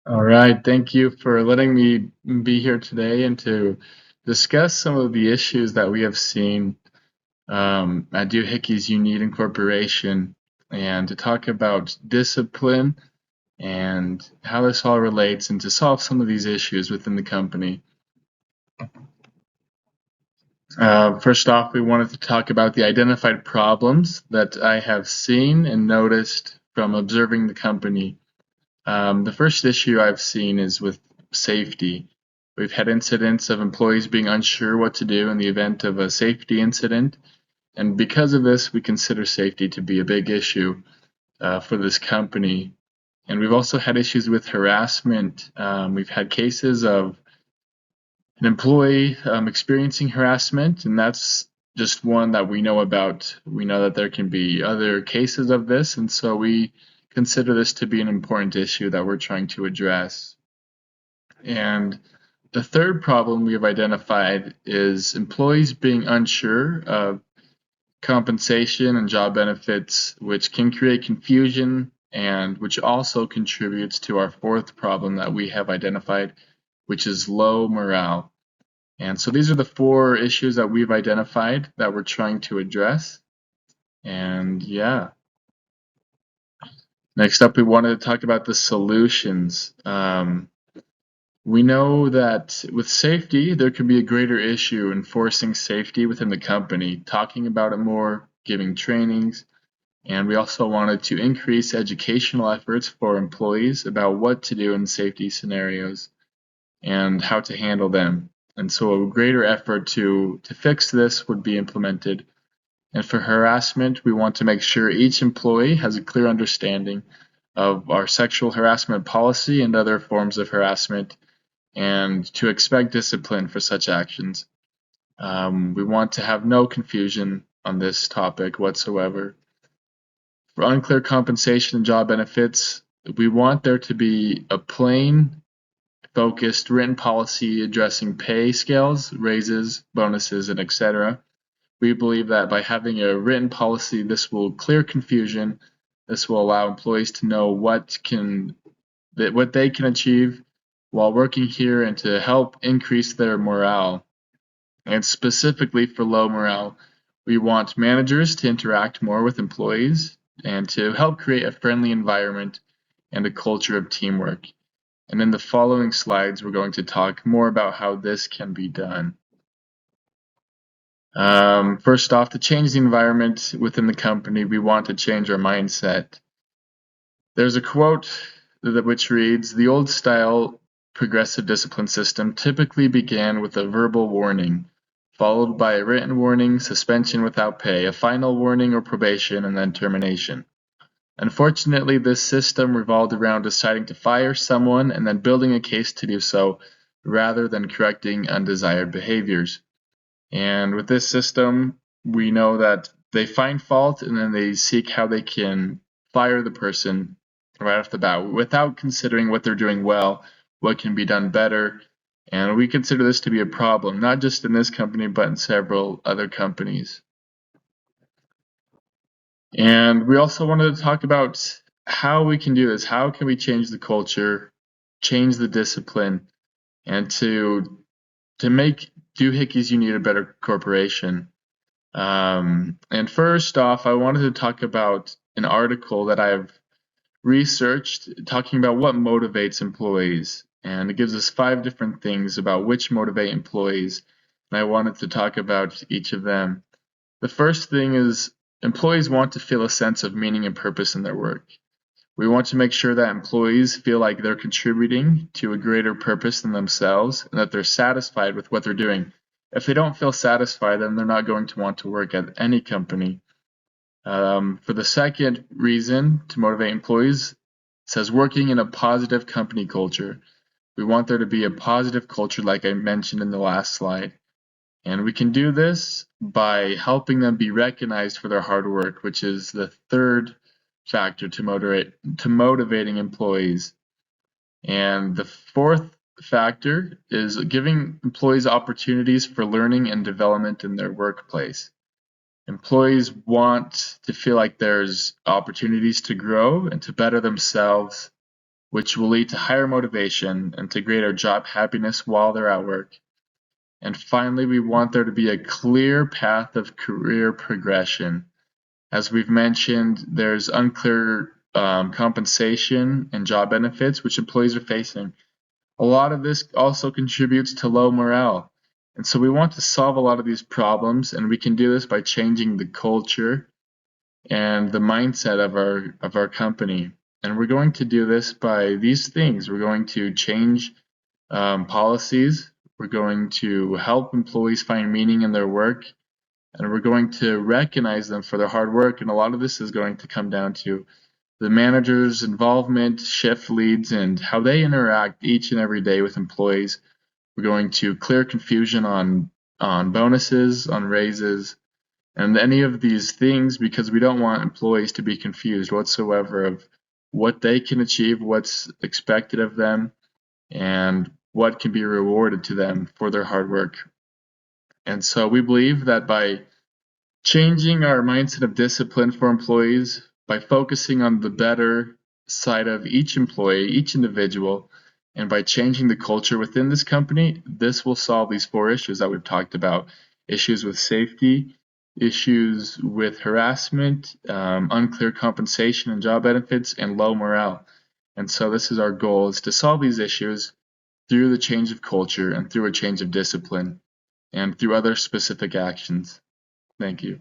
All right, thank you for letting me be here today and to discuss some of the issues that we have seen at Hickey's Unique Incorporation and to talk about discipline and how this all relates and to solve some of these issues within the company. First off, we wanted to talk about the identified problems that I have seen and noticed from observing the company. The first issue I've seen is with safety. We've had incidents of employees being unsure what to do in the event of a safety incident, and because of this, we consider safety to be a big issue for this company. And we've also had issues with harassment. We've had cases of an employee experiencing harassment, and that's just one that we know about. We know that there can be other cases of this, and so we consider this to be an important issue that we're trying to address. And the third problem we have identified is employees being unsure of compensation and job benefits, which can create confusion and which also contributes to our fourth problem that we have identified, which is low morale. And so these are the four issues that we've identified that we're trying to address. And yeah. Next up, we wanted to talk about the solutions. We know that with safety, there can be a greater issue enforcing safety within the company, talking about it more, giving trainings, and we also wanted to increase educational efforts for employees about what to do in safety scenarios and how to handle them. And so a greater effort to fix this would be implemented. And for harassment, we want to make sure each employee has a clear understanding of our sexual harassment policy and other forms of harassment, and to expect discipline for such actions. We want to have no confusion on this topic whatsoever. For unclear compensation and job benefits, we want there to be a plain, focused written policy addressing pay scales, raises, bonuses, and etc. We believe that by having a written policy, this will clear confusion. This will allow employees to know what they can achieve while working here and to help increase their morale. And specifically for low morale, we want managers to interact more with employees and to help create a friendly environment and a culture of teamwork. And in the following slides, we're going to talk more about how this can be done. First off, to change the environment within the company, we want to change our mindset. There's a quote which reads, "The old style progressive discipline system typically began with a verbal warning, followed by a written warning, suspension without pay, a final warning or probation, and then termination. Unfortunately, this system revolved around deciding to fire someone and then building a case to do so, rather than correcting undesired behaviors. And with this system, we know that they find fault and then they seek how they can fire the person right off the bat without considering what they're doing well, what can be done better. And we consider this to be a problem, not just in this company, but in several other companies. And we also wanted to talk about how we can do this. How can we change the culture, change the discipline, and to make Doohickeys Unique a better corporation. And first off, I wanted to talk about an article that I've researched talking about what motivates employees. And it gives us 5 different things about which motivate employees. And I wanted to talk about each of them. The first thing is employees want to feel a sense of meaning and purpose in their work. We want to make sure that employees feel like they're contributing to a greater purpose than themselves and that they're satisfied with what they're doing. If they don't feel satisfied, then they're not going to want to work at any company. For the second reason to motivate employees, it says working in a positive company culture. We want there to be a positive culture like I mentioned in the last slide. And we can do this by helping them be recognized for their hard work, which is the third factor to motivating employees. And the fourth factor is giving employees opportunities for learning and development in their workplace. Employees want to feel like there's opportunities to grow and to better themselves which will lead to higher motivation and to greater job happiness while they're at work. And finally, we want there to be a clear path of career progression. As we've mentioned, there's unclear compensation and job benefits which employees are facing. A lot of this also contributes to low morale. And so we want to solve a lot of these problems, and we can do this by changing the culture and the mindset of our company. And we're going to do this by these things. We're going to change policies. We're going to help employees find meaning in their work, and we're going to recognize them for their hard work. And a lot of this is going to come down to the manager's involvement, shift leads, and how they interact each and every day with employees. We're going to clear confusion on bonuses, on raises, and any of these things, because we don't want employees to be confused whatsoever of what they can achieve, what's expected of them, and what can be rewarded to them for their hard work. And so we believe that by changing our mindset of discipline for employees, by focusing on the better side of each employee, each individual, and by changing the culture within this company, this will solve these 4 issues that we've talked about. Issues with safety, issues with harassment, unclear compensation and job benefits, and low morale. And so this is our goal, is to solve these issues through the change of culture and through a change of discipline and through other specific actions. Thank you.